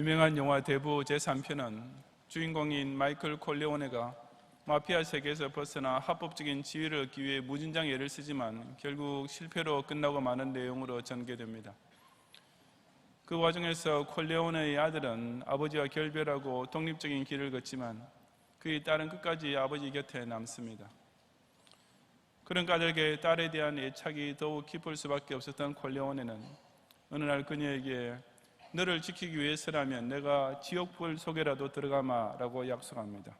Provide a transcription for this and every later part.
유명한 영화 대부 제3편은 주인공인 마이클 콜레오네가 마피아 세계에서 벗어나 합법적인 지위를 얻기 위해 무진장 애를 쓰지만 결국 실패로 끝나고 마는 내용으로 전개됩니다. 그 와중에서 콜레오네의 아들은 아버지와 결별하고 독립적인 길을 걷지만 그의 딸은 끝까지 아버지 곁에 남습니다. 그런 까닭에 딸에 대한 애착이 더욱 깊을 수밖에 없었던 콜레오네는 어느 날 그녀에게 너를 지키기 위해서라면 내가 지옥불 속에라도 들어가마라고 약속합니다.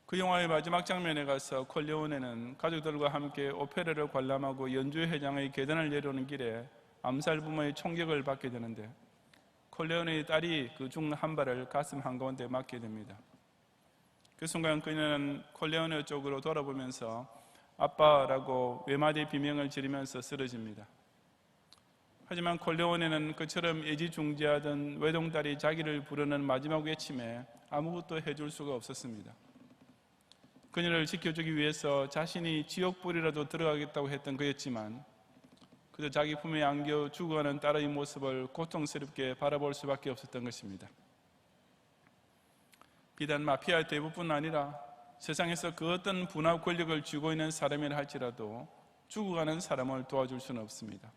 그 영화의 마지막 장면에 가서 콜레오네는 가족들과 함께 오페라를 관람하고 연주회장의 계단을 내려오는 길에 암살부모의 총격을 받게 되는데 콜레오네의 딸이 그 죽는 한 발을 가슴 한가운데 맞게 됩니다. 그 순간 그녀는 콜레오네 쪽으로 돌아보면서 아빠라고 외마디 비명을 지르면서 쓰러집니다. 하지만 콜레오네는 그처럼 애지중지하던 외동딸이 자기를 부르는 마지막 외침에 아무것도 해줄 수가 없었습니다. 그녀를 지켜주기 위해서 자신이 지옥불이라도 들어가겠다고 했던 그였지만 그저 자기 품에 안겨 죽어가는 딸의 모습을 고통스럽게 바라볼 수밖에 없었던 것입니다. 비단 마피아 대부뿐 아니라 세상에서 그 어떤 분화 권력을 쥐고 있는 사람이라 할지라도 죽어가는 사람을 도와줄 수는 없습니다.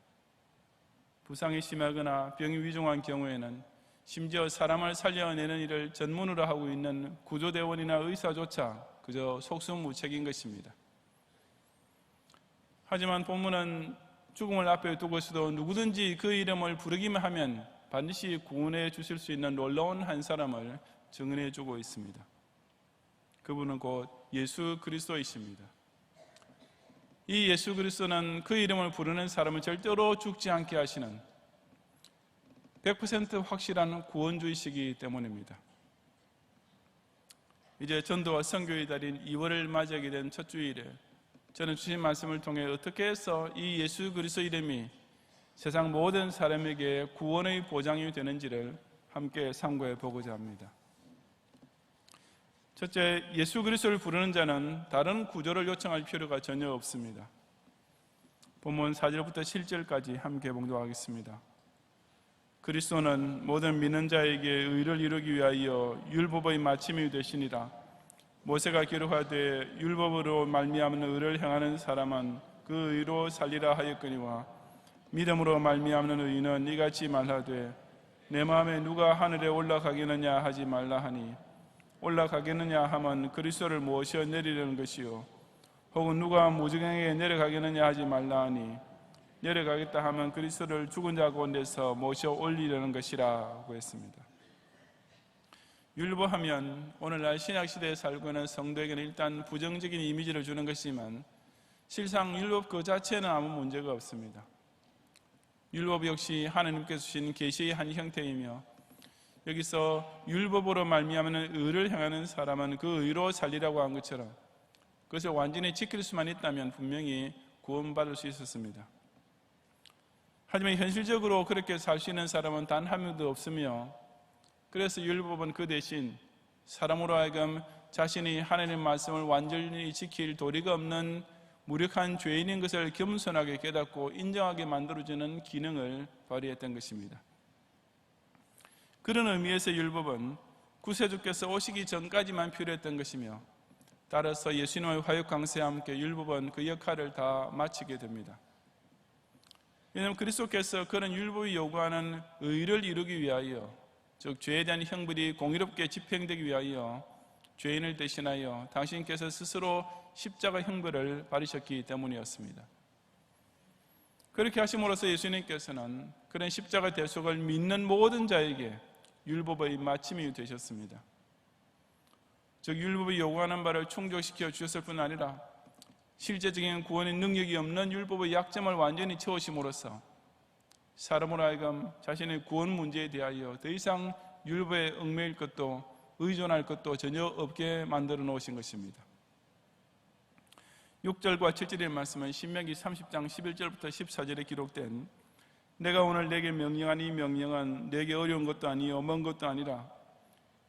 부상이 심하거나 병이 위중한 경우에는 심지어 사람을 살려내는 일을 전문으로 하고 있는 구조대원이나 의사조차 그저 속수무책인 것입니다. 하지만 본문은 죽음을 앞에 두고서도 누구든지 그 이름을 부르기만 하면 반드시 구원해 주실 수 있는 놀라운 한 사람을 증언해 주고 있습니다. 그분은 곧 예수 그리스도이십니다. 이 예수 그리스도는 그 이름을 부르는 사람을 절대로 죽지 않게 하시는 100% 확실한 구원주이시기 때문입니다. 이제 전도와 선교의 달인 2월을 맞이하게 된 첫 주일에 저는 주신 말씀을 통해 어떻게 해서 이 예수 그리스도 이름이 세상 모든 사람에게 구원의 보장이 되는지를 함께 참고해 보고자 합니다. 첫째, 예수 그리스도를 부르는 자는 다른 구조를 요청할 필요가 전혀 없습니다. 본문 4절부터 7절까지 함께 봉독하겠습니다. 그리스도는 모든 믿는 자에게 의를 이루기 위하여 율법의 마침이 되시니라. 모세가 기록하되 율법으로 말미암는 의를 행하는 사람은 그 의로 살리라 하였거니와 믿음으로 말미암는 의는 이같이 말하되 내 마음에 누가 하늘에 올라가겠느냐 하지 말라 하니 올라가겠느냐 하면 그리스도를 모셔 내리려는 것이요 혹은 누가 무지강에 내려가겠느냐 하지 말라 하니 내려가겠다 하면 그리스도를 죽은 자 가운데서 모셔 올리려는 것이라고 했습니다. 율법하면 오늘날 신약시대에 살고 있는 성도에게는 일단 부정적인 이미지를 주는 것이지만 실상 율법 그 자체는 아무 문제가 없습니다. 율법 역시 하나님께서 주신 계시의 한 형태이며 여기서 율법으로 말미암는 의를 행하는 사람은 그 의로 살리라고 한 것처럼 그것을 완전히 지킬 수만 있다면 분명히 구원받을 수 있었습니다. 하지만 현실적으로 그렇게 살 수 있는 사람은 단 한 명도 없으며 그래서 율법은 그 대신 사람으로 하여금 자신이 하나님의 말씀을 완전히 지킬 도리가 없는 무력한 죄인인 것을 겸손하게 깨닫고 인정하게 만들어주는 기능을 발휘했던 것입니다. 그런 의미에서 율법은 구세주께서 오시기 전까지만 필요했던 것이며 따라서 예수님의 화육 강세와 함께 율법은 그 역할을 다 마치게 됩니다. 왜냐하면 그리스도께서 그런 율법이 요구하는 의를 이루기 위하여 즉 죄에 대한 형벌이 공의롭게 집행되기 위하여 죄인을 대신하여 당신께서 스스로 십자가 형벌을 받으셨기 때문이었습니다. 그렇게 하심으로써 예수님께서는 그런 십자가 대속을 믿는 모든 자에게 율법의 마침이 되셨습니다. 즉 율법이 요구하는 바를 충족시켜 주셨을 뿐 아니라 실제적인 구원의 능력이 없는 율법의 약점을 완전히 채우심으로써 사람으로 하여금 자신의 구원 문제에 대하여 더 이상 율법에 얽매일 것도 의존할 것도 전혀 없게 만들어 놓으신 것입니다. 6절과 7절의 말씀은 신명기 30장 11절부터 14절에 기록된 내가 오늘 내게 명령한 이 명령은 내게 어려운 것도 아니요 먼 것도 아니라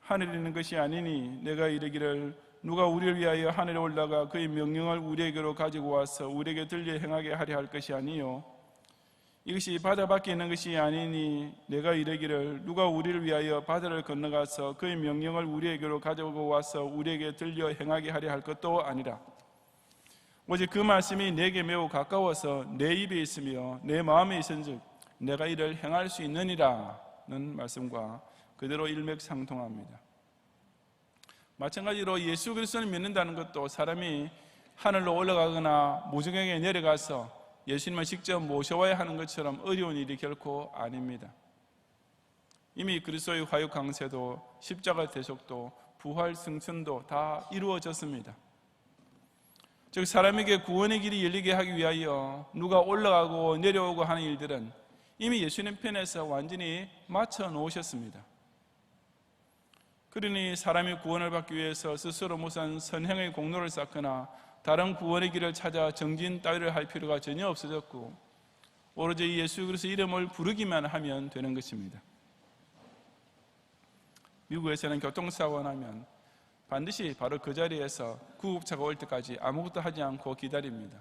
하늘에 있는 것이 아니니 내가 이르기를 누가 우리를 위하여 하늘에 올라가 그의 명령을 우리에게로 가지고 와서 우리에게 들려 행하게 하려 할 것이 아니요 이것이 바다 밖에 있는 것이 아니니 내가 이르기를 누가 우리를 위하여 바다를 건너가서 그의 명령을 우리에게로 가져오고 와서 우리에게 들려 행하게 하려 할 것도 아니라 오직 그 말씀이 내게 매우 가까워서 내 입에 있으며 내 마음에 있은즉 내가 이를 행할 수 있느니라는 말씀과 그대로 일맥상통합니다. 마찬가지로 예수 그리스도를 믿는다는 것도 사람이 하늘로 올라가거나 무중생에 내려가서 예수님을 직접 모셔와야 하는 것처럼 어려운 일이 결코 아닙니다. 이미 그리스도의 화육 강세도 십자가 대속도 부활 승천도 다 이루어졌습니다. 즉 사람에게 구원의 길이 열리게 하기 위하여 누가 올라가고 내려오고 하는 일들은 이미 예수님 편에서 완전히 맞춰 놓으셨습니다. 그러니 사람이 구원을 받기 위해서 스스로 무슨 선행의 공로를 쌓거나 다른 구원의 길을 찾아 정진 따위를 할 필요가 전혀 없어졌고 오로지 예수 그리스도 이름을 부르기만 하면 되는 것입니다. 미국에서는 교통사고가 나면 반드시 바로 그 자리에서 구급차가 올 때까지 아무것도 하지 않고 기다립니다.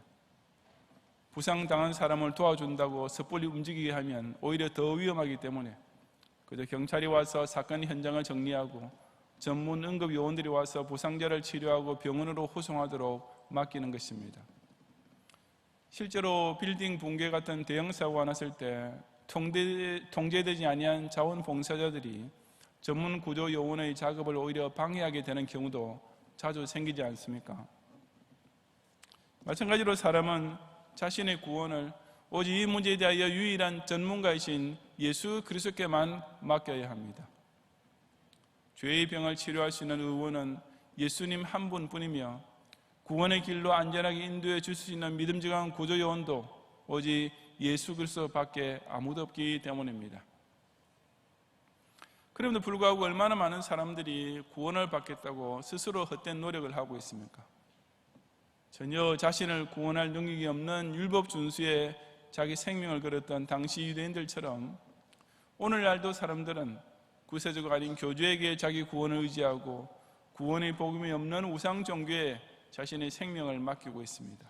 부상당한 사람을 도와준다고 섣불리 움직이게 하면 오히려 더 위험하기 때문에 그저 경찰이 와서 사건 현장을 정리하고 전문 응급요원들이 와서 부상자를 치료하고 병원으로 후송하도록 맡기는 것입니다. 실제로 빌딩 붕괴 같은 대형 사고가 났을 때 통제되지 아니한 자원봉사자들이 전문 구조요원의 작업을 오히려 방해하게 되는 경우도 자주 생기지 않습니까? 마찬가지로 사람은 자신의 구원을 오직 이 문제에 대하여 유일한 전문가이신 예수 그리스도께만 맡겨야 합니다. 죄의 병을 치료할 수 있는 의원은 예수님 한 분뿐이며 구원의 길로 안전하게 인도해 줄 수 있는 믿음직한 구조요원도 오직 예수 그리스도밖에 아무도 없기 때문입니다. 그럼에도 불구하고 얼마나 많은 사람들이 구원을 받겠다고 스스로 헛된 노력을 하고 있습니까? 전혀 자신을 구원할 능력이 없는 율법 준수에 자기 생명을 걸었던 당시 유대인들처럼 오늘날도 사람들은 구세주가 아닌 교주에게 자기 구원을 의지하고 구원의 복음이 없는 우상 종교에 자신의 생명을 맡기고 있습니다.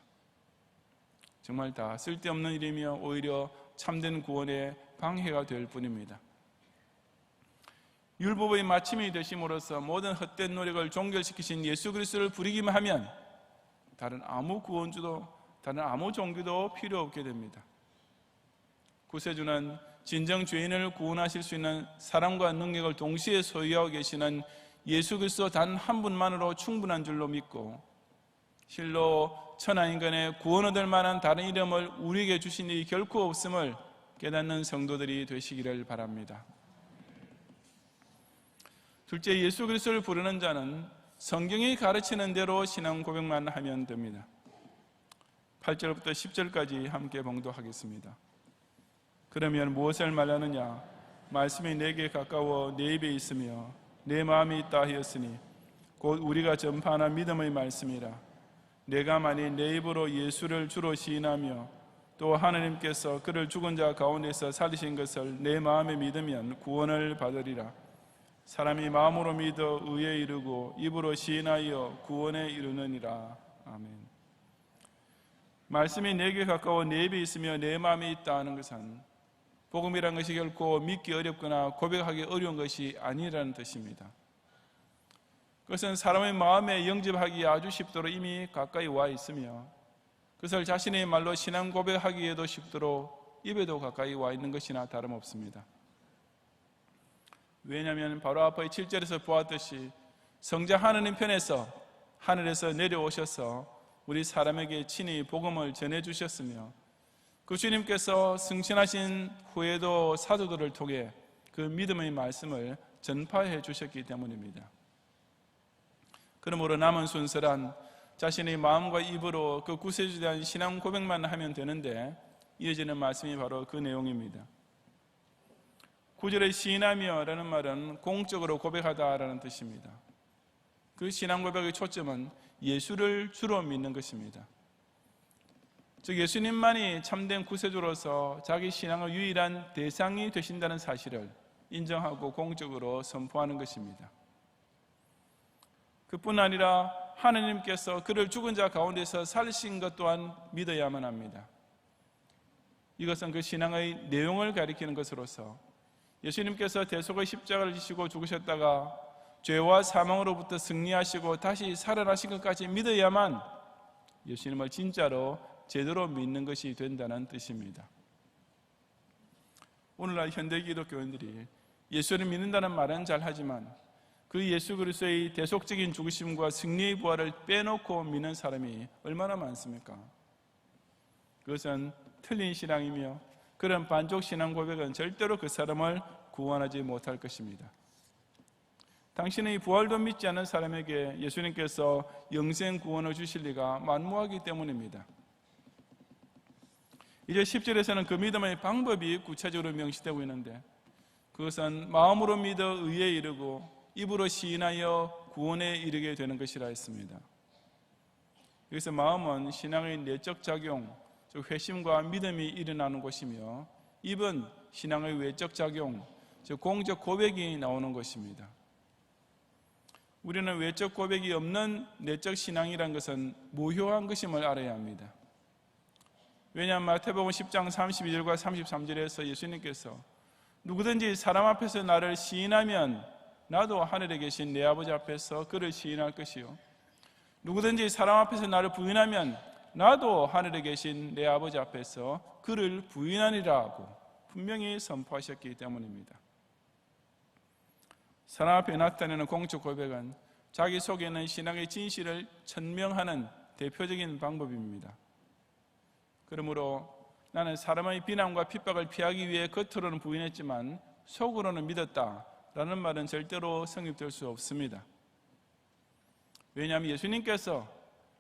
정말 다 쓸데없는 일이며 오히려 참된 구원에 방해가 될 뿐입니다. 율법의 마침이 되심으로써 모든 헛된 노력을 종결시키신 예수 그리스도를 부르기만 하면 다른 아무 구원주도 다른 아무 종교도 필요 없게 됩니다. 구세주는 진정 죄인을 구원하실 수 있는 사랑과 능력을 동시에 소유하고 계시는 예수 그리스도 단 한 분만으로 충분한 줄로 믿고 실로 천하인간의 구원 얻을 만한 다른 이름을 우리에게 주신 일이 결코 없음을 깨닫는 성도들이 되시기를 바랍니다. 둘째, 예수 그리스도를 부르는 자는 성경이 가르치는 대로 신앙 고백만 하면 됩니다. 8절부터 10절까지 함께 봉독하겠습니다. 그러면 무엇을 말하느냐? 말씀이 내게 가까워 내 입에 있으며 내 마음에 있다 하였으니 곧 우리가 전파하는 믿음의 말씀이라. 내가 만일 내 입으로 예수를 주로 시인하며 또 하나님께서 그를 죽은 자 가운데서 살리신 것을 내 마음에 믿으면 구원을 받으리라. 사람이 마음으로 믿어 의에 이르고 입으로 시인하여 구원에 이르느니라. 아멘. 말씀이 내게 가까워 내 입에 있으며 내 마음에 있다 하는 것은 복음이라는 것이 결코 믿기 어렵거나 고백하기 어려운 것이 아니라는 뜻입니다. 그것은 사람의 마음에 영접하기 아주 쉽도록 이미 가까이 와 있으며 그것을 자신의 말로 신앙 고백하기에도 쉽도록 입에도 가까이 와 있는 것이나 다름없습니다. 왜냐하면 바로 앞의 7절에서 보았듯이 성자 하느님 편에서 하늘에서 내려오셔서 우리 사람에게 친히 복음을 전해주셨으며 그 주님께서 승천하신 후에도 사도들을 통해 그 믿음의 말씀을 전파해 주셨기 때문입니다. 그러므로 남은 순서란 자신의 마음과 입으로 그 구세주에 대한 신앙 고백만 하면 되는데 이어지는 말씀이 바로 그 내용입니다. 9절에 시인하며 라는 말은 공적으로 고백하다라는 뜻입니다. 그 신앙 고백의 초점은 예수를 주로 믿는 것입니다. 즉 예수님만이 참된 구세주로서 자기 신앙의 유일한 대상이 되신다는 사실을 인정하고 공적으로 선포하는 것입니다. 그뿐 아니라 하나님께서 그를 죽은 자 가운데서 살리신 것 또한 믿어야만 합니다. 이것은 그 신앙의 내용을 가리키는 것으로서 예수님께서 대속의 십자가를 지시고 죽으셨다가 죄와 사망으로부터 승리하시고 다시 살아나신 것까지 믿어야만 예수님을 진짜로 제대로 믿는 것이 된다는 뜻입니다. 오늘날 현대 기독교인들이 예수를 믿는다는 말은 잘하지만 그 예수 그리스도의 대속적인 죽으심과 승리의 부활을 빼놓고 믿는 사람이 얼마나 많습니까? 그것은 틀린 신앙이며 그런 반쪽 신앙 고백은 절대로 그 사람을 구원하지 못할 것입니다. 당신의 부활도 믿지 않는 사람에게 예수님께서 영생 구원을 주실 리가 만무하기 때문입니다. 이제 10절에서는 그 믿음의 방법이 구체적으로 명시되고 있는데 그것은 마음으로 믿어 의에 이르고 입으로 시인하여 구원에 이르게 되는 것이라 했습니다. 여기서 마음은 신앙의 내적 작용, 즉 회심과 믿음이 일어나는 곳이며 입은 신앙의 외적 작용, 즉 공적 고백이 나오는 것입니다. 우리는 외적 고백이 없는 내적 신앙이란 것은 무효한 것임을 알아야 합니다. 왜냐하면 마태복음 10장 32절과 33절에서 예수님께서 누구든지 사람 앞에서 나를 시인하면 나도 하늘에 계신 내 아버지 앞에서 그를 시인할 것이요 누구든지 사람 앞에서 나를 부인하면 나도 하늘에 계신 내 아버지 앞에서 그를 부인하리라고 분명히 선포하셨기 때문입니다. 사람 앞에 나타내는 공적 고백은 자기 속에 있는 신앙의 진실을 천명하는 대표적인 방법입니다. 그러므로 나는 사람의 비난과 핍박을 피하기 위해 겉으로는 부인했지만 속으로는 믿었다라는 말은 절대로 성립될 수 없습니다. 왜냐하면 예수님께서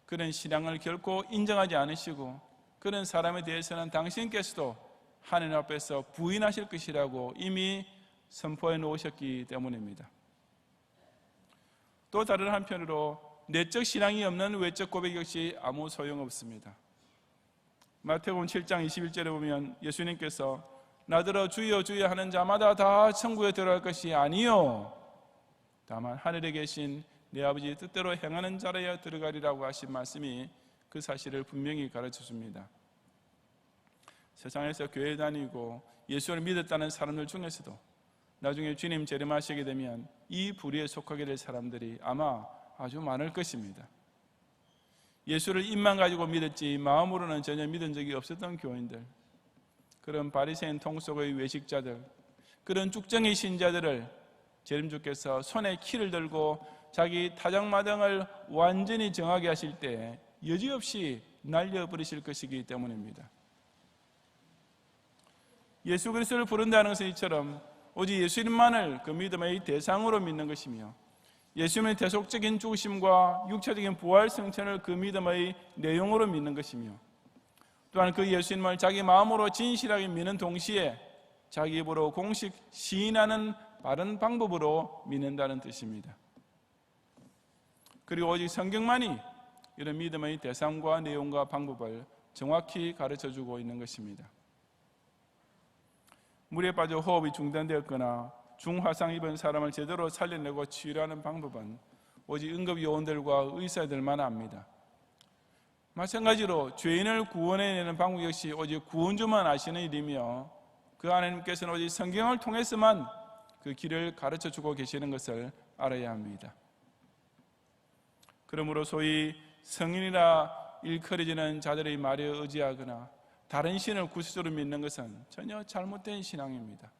그런 신앙을 결코 인정하지 않으시고 그런 사람에 대해서는 당신께서도 하나님 앞에서 부인하실 것이라고 이미 선포해 놓으셨기 때문입니다. 또 다른 한편으로 내적 신앙이 없는 외적 고백 역시 아무 소용없습니다. 마태복음 7장 21절에 보면 예수님께서 나더러 주여 주여 하는 자마다 다 천국에 들어갈 것이 아니요 다만 하늘에 계신 내 아버지 뜻대로 행하는 자라야 들어가리라고 하신 말씀이 그 사실을 분명히 가르쳐줍니다. 세상에서 교회 다니고 예수를 믿었다는 사람들 중에서도 나중에 주님 재림하시게 되면 이 부류에 속하게 될 사람들이 아마 아주 많을 것입니다. 예수를 입만 가지고 믿었지 마음으로는 전혀 믿은 적이 없었던 교인들, 그런 바리새인 통속의 외식자들, 그런 쭉정의 신자들을 재림주께서 손에 키를 들고 자기 타작마당을 완전히 정하게 하실 때 여지없이 날려버리실 것이기 때문입니다. 예수 그리스도를 부른다는 것은 이처럼 오직 예수님만을 그 믿음의 대상으로 믿는 것이며 예수님의 대속적인 죽으심과 육체적인 부활 승천을 그 믿음의 내용으로 믿는 것이며 또한 그 예수님을 자기 마음으로 진실하게 믿는 동시에 자기 입으로 공식 시인하는 바른 방법으로 믿는다는 뜻입니다. 그리고 오직 성경만이 이런 믿음의 대상과 내용과 방법을 정확히 가르쳐주고 있는 것입니다. 물에 빠져 호흡이 중단되었거나 중화상 입은 사람을 제대로 살려내고 치유하는 방법은 오직 응급요원들과 의사들만 압니다. 마찬가지로 죄인을 구원해내는 방법 역시 오직 구원주만 아시는 일이며 그 하나님께서는 오직 성경을 통해서만 그 길을 가르쳐주고 계시는 것을 알아야 합니다. 그러므로 소위 성인이라 일컬어지는 자들의 말에 의지하거나 다른 신을 구세주로 믿는 것은 전혀 잘못된 신앙입니다.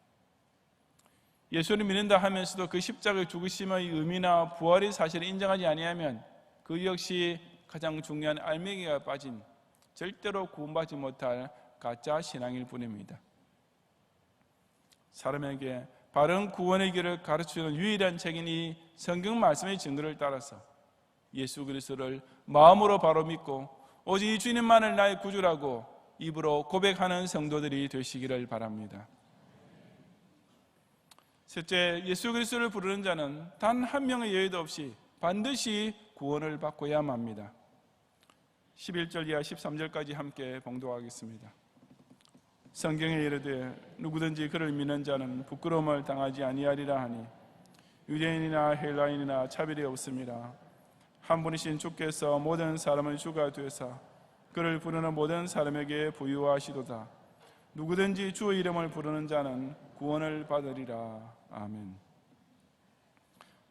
예수를 믿는다 하면서도 그 십자가의 죽으심의 의미나 부활의 사실을 인정하지 아니하면 그 역시 가장 중요한 알맹이가 빠진 절대로 구원받지 못할 가짜 신앙일 뿐입니다. 사람에게 바른 구원의 길을 가르치는 유일한 책임이 성경 말씀의 증거를 따라서 예수 그리스도를 마음으로 바로 믿고 오직 이 주님만을 나의 구주라고 입으로 고백하는 성도들이 되시기를 바랍니다. 셋째, 예수 그리스도를 부르는 자는 단 한 명의 예외도 없이 반드시 구원을 받고야만 합니다. 11절 이하 13절까지 함께 봉독하겠습니다. 성경에 이르되 누구든지 그를 믿는 자는 부끄러움을 당하지 아니하리라 하니 유대인이나 헬라인이나 차별이 없습니다. 한 분이신 주께서 모든 사람을 주가 되사 그를 부르는 모든 사람에게 부유하시도다. 누구든지 주의 이름을 부르는 자는 구원을 받으리라. 아멘.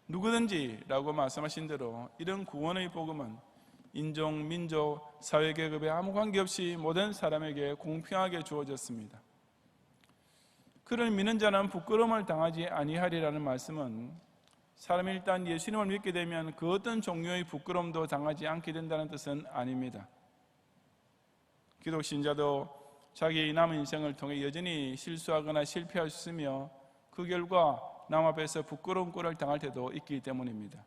누구든지라고 말씀하신 대로 이런 구원의 복음은 인종, 민족, 사회계급에 아무 관계없이 모든 사람에게 공평하게 주어졌습니다. 그를 믿는 자는 부끄러움을 당하지 아니하리라는 말씀은 사람이 일단 예수님을 믿게 되면 그 어떤 종류의 부끄러움도 당하지 않게 된다는 뜻은 아닙니다. 기독 신자도 자기의 남은 인생을 통해 여전히 실수하거나 실패할 수 있으며 그 결과 남 앞에서 부끄러운 꼴을 당할 때도 있기 때문입니다.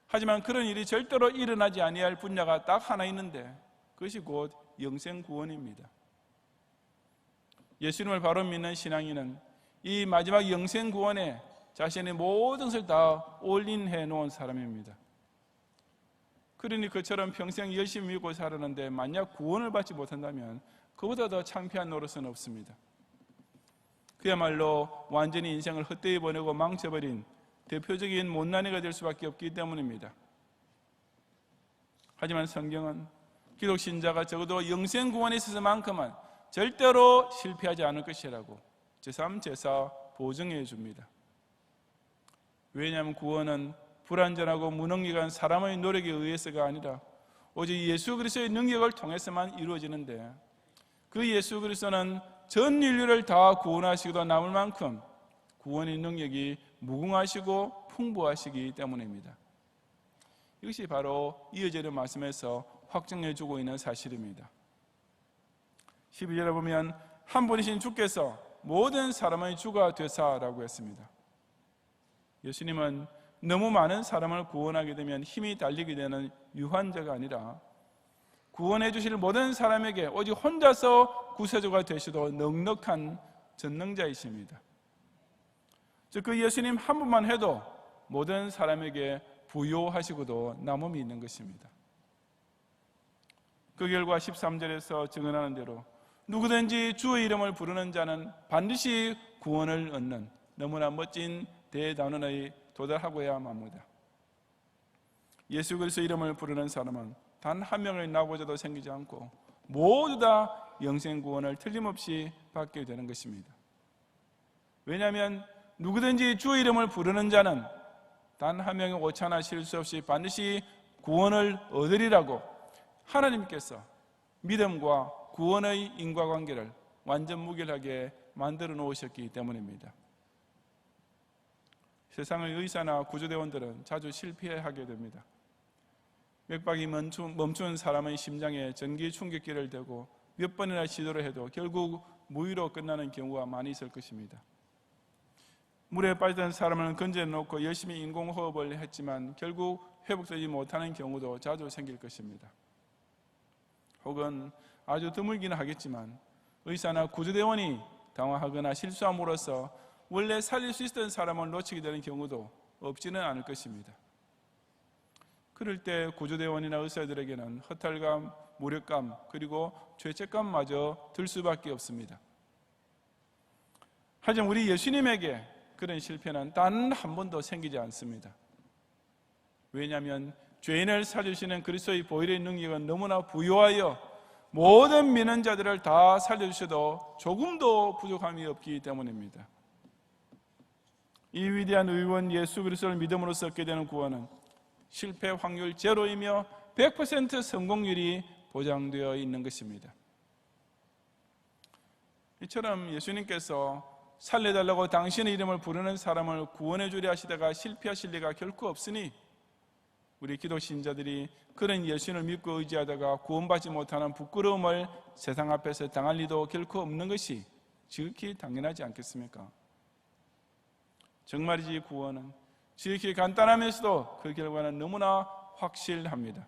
하지만 그런 일이 절대로 일어나지 아니할 분야가 딱 하나 있는데 그것이 곧 영생 구원입니다. 예수님을 바로 믿는 신앙인은 이 마지막 영생 구원에 자신의 모든 것을 다 올인해 놓은 사람입니다. 그러니 그처럼 평생 열심히 믿고 살았는데 만약 구원을 받지 못한다면 그보다 더 창피한 노릇은 없습니다. 그야말로 완전히 인생을 헛되이 보내고 망쳐버린 대표적인 못난이가 될 수밖에 없기 때문입니다. 하지만 성경은 기독 신자가 적어도 영생 구원에 있어서만큼은 절대로 실패하지 않을 것이라고 제3, 제4 보증해 줍니다. 왜냐하면 구원은 불완전하고 무능력한 사람의 노력에 의해서가 아니라 오직 예수 그리스도의 능력을 통해서만 이루어지는데 그 예수 그리스도는 전 인류를 다 구원하시고도 남을 만큼 구원의 능력이 무궁하시고 풍부하시기 때문입니다. 이것이 바로 이어지는 말씀에서 확증해 주고 있는 사실입니다. 12절에 보면 한 분이신 주께서 모든 사람의 주가 되사라고 했습니다. 예수님은 너무 많은 사람을 구원하게 되면 힘이 달리게 되는 유한자가 아니라 구원해 주실 모든 사람에게 오직 혼자서 구세주가 되시도 넉넉한 전능자이십니다. 즉 그 예수님 한 분만 해도 모든 사람에게 부요하시고도 남음이 있는 것입니다. 그 결과 13절에서 증언하는 대로 누구든지 주의 이름을 부르는 자는 반드시 구원을 얻는 너무나 멋진 대단원에 도달하고야 맙니다. 예수 그리스도 이름을 부르는 사람은 단 한 명의 나고자도 생기지 않고 모두 다 영생 구원을 틀림없이 받게 되는 것입니다. 왜냐하면 누구든지 주의 이름을 부르는 자는 단 한 명의 오차나 실수 없이 반드시 구원을 얻으리라고 하나님께서 믿음과 구원의 인과관계를 완전 무결하게 만들어 놓으셨기 때문입니다. 세상의 의사나 구조대원들은 자주 실패하게 됩니다. 맥박이 멈춘 사람의 심장에 전기 충격기를 대고 몇 번이나 시도를 해도 결국 무의로 끝나는 경우가 많이 있을 것입니다. 물에 빠졌던 사람을 건져놓고 열심히 인공호흡을 했지만 결국 회복되지 못하는 경우도 자주 생길 것입니다. 혹은 아주 드물기는 하겠지만 의사나 구조대원이 당황하거나 실수함으로써 원래 살릴 수 있었던 사람을 놓치게 되는 경우도 없지는 않을 것입니다. 그럴 때 구조대원이나 의사들에게는 허탈감, 무력감, 그리고 죄책감마저 들 수밖에 없습니다. 하지만 우리 예수님에게 그런 실패는 단 한 번도 생기지 않습니다. 왜냐하면 죄인을 살려주시는 그리스도의 보혈의 능력은 너무나 부유하여 모든 믿는 자들을 다 살려주셔도 조금도 부족함이 없기 때문입니다. 이 위대한 의원 예수 그리스도를 믿음으로써 얻게 되는 구원은 실패 확률 제로이며 100% 성공률이 보장되어 있는 것입니다. 이처럼 예수님께서 살려달라고 당신의 이름을 부르는 사람을 구원해 주려 하시다가 실패하실 리가 결코 없으니 우리 기독 신자들이 그런 예수님을 믿고 의지하다가 구원받지 못하는 부끄러움을 세상 앞에서 당할 리도 결코 없는 것이 지극히 당연하지 않겠습니까? 정말이지 구원은 지극히 간단하면서도 그 결과는 너무나 확실합니다.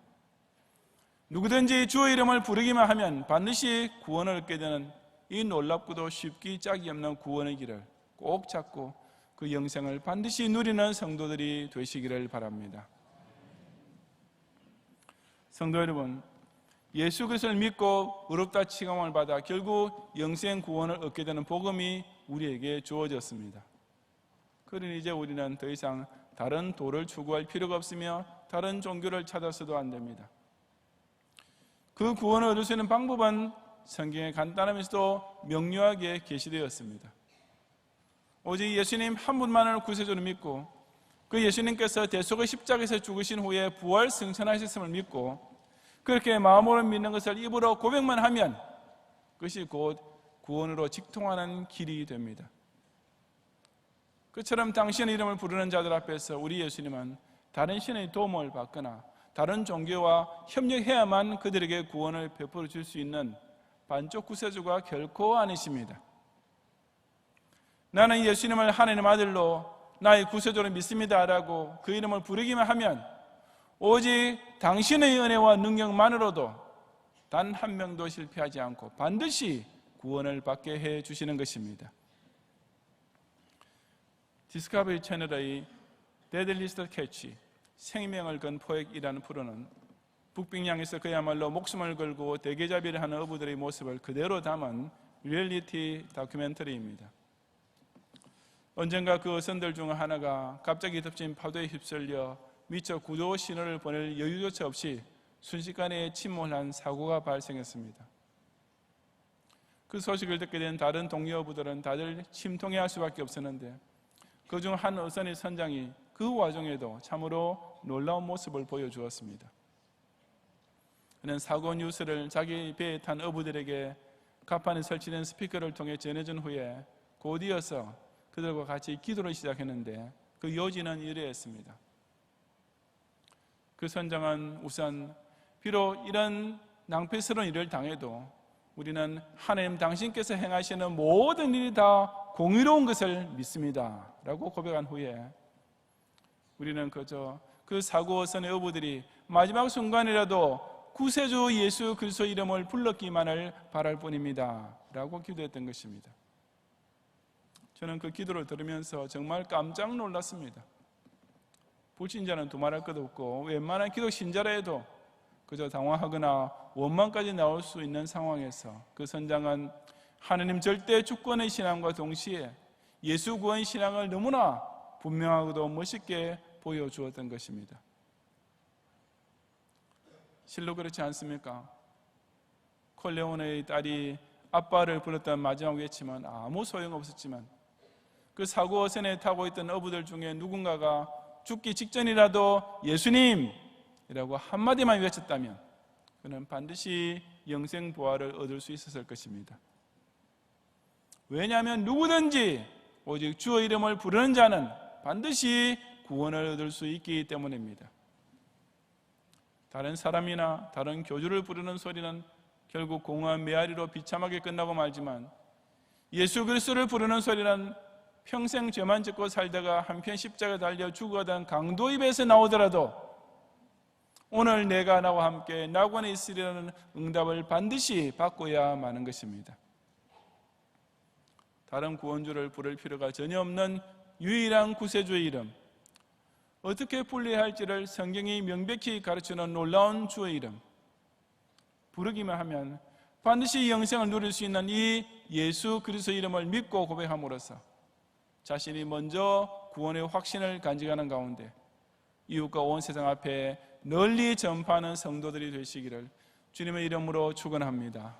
누구든지 주의 이름을 부르기만 하면 반드시 구원을 얻게 되는 이 놀랍고도 쉽기 짝이 없는 구원의 길을 꼭 잡고 그 영생을 반드시 누리는 성도들이 되시기를 바랍니다. 성도 여러분, 예수 그리스도를 믿고 의롭다 칭함을 받아 결국 영생 구원을 얻게 되는 복음이 우리에게 주어졌습니다. 그러니 이제 우리는 더 이상 다른 도를 추구할 필요가 없으며 다른 종교를 찾아서도 안 됩니다. 그 구원을 얻을 수 있는 방법은 성경에 간단하면서도 명료하게 계시되었습니다. 오직 예수님 한 분만을 구세주로 믿고 그 예수님께서 대속의 십자가에서 죽으신 후에 부활 승천하셨음을 믿고 그렇게 마음으로 믿는 것을 입으로 고백만 하면 그것이 곧 구원으로 직통하는 길이 됩니다. 그처럼 당신의 이름을 부르는 자들 앞에서 우리 예수님은 다른 신의 도움을 받거나 다른 종교와 협력해야만 그들에게 구원을 베풀어 줄 수 있는 반쪽 구세주가 결코 아니십니다. 나는 예수님을 하나님의 아들로 나의 구세주로 믿습니다라고 그 이름을 부르기만 하면 오직 당신의 은혜와 능력만으로도 단 한 명도 실패하지 않고 반드시 구원을 받게 해 주시는 것입니다. 디스커버리 채널의 데들리스트 캐치 생명을 건 포획이라는 프로는 북빙양에서 그야말로 목숨을 걸고 대게잡이를 하는 어부들의 모습을 그대로 담은 리얼리티 다큐멘터리입니다. 언젠가 그 어선들 중 하나가 갑자기 덮친 파도에 휩쓸려 미처 구조 신호를 보낼 여유조차 없이 순식간에 침몰한 사고가 발생했습니다. 그 소식을 듣게 된 다른 동료 어부들은 다들 침통해할 수밖에 없었는데 그중 한 어선의 선장이 그 와중에도 참으로 놀라운 모습을 보여주었습니다. 그는 사고 뉴스를 자기 배에 탄 어부들에게 갑판에 설치된 스피커를 통해 전해준 후에 곧 이어서 그들과 같이 기도를 시작했는데 그 요지는 이러했습니다. 그 선장은 우선 비록 이런 낭패스러운 일을 당해도 우리는 하나님 당신께서 행하시는 모든 일이 다 공의로운 것을 믿습니다 라고 고백한 후에 우리는 그저 그 사고선의 어부들이 마지막 순간이라도 구세주 예수 그리스도 이름을 불렀기만을 바랄 뿐입니다 라고 기도했던 것입니다. 저는 그 기도를 들으면서 정말 깜짝 놀랐습니다. 불신자는 두말할 것도 없고 웬만한 기독 신자라 해도 그저 당황하거나 원망까지 나올 수 있는 상황에서 그 선장은 하느님 절대 주권의 신앙과 동시에 예수 구원 신앙을 너무나 분명하고도 멋있게 보여주었던 것입니다. 실로 그렇지 않습니까? 콜레오네의 딸이 아빠를 불렀던 마지막 외침은 아무 소용없었지만 그 사고 어선에 타고 있던 어부들 중에 누군가가 죽기 직전이라도 예수님이라고 한마디만 외쳤다면 그는 반드시 영생 부활을 얻을 수 있었을 것입니다. 왜냐하면 누구든지 오직 주의 이름을 부르는 자는 반드시 구원을 얻을 수 있기 때문입니다. 다른 사람이나 다른 교주를 부르는 소리는 결국 공허한 메아리로 비참하게 끝나고 말지만 예수 그리스도를 부르는 소리는 평생 죄만 짓고 살다가 한편 십자가에 달려 죽어가던 강도 입에서 나오더라도 오늘 내가 나와 함께 낙원에 있으리라는 응답을 반드시 받고야 마는 것입니다. 다른 구원주를 부를 필요가 전혀 없는 유일한 구세주의 이름, 어떻게 불러야 할지를 성경이 명백히 가르치는 놀라운 주의 이름, 부르기만 하면 반드시 영생을 누릴 수 있는 이 예수 그리스도 이름을 믿고 고백함으로써 자신이 먼저 구원의 확신을 간직하는 가운데 이웃과 온 세상 앞에 널리 전파하는 성도들이 되시기를 주님의 이름으로 축원합니다.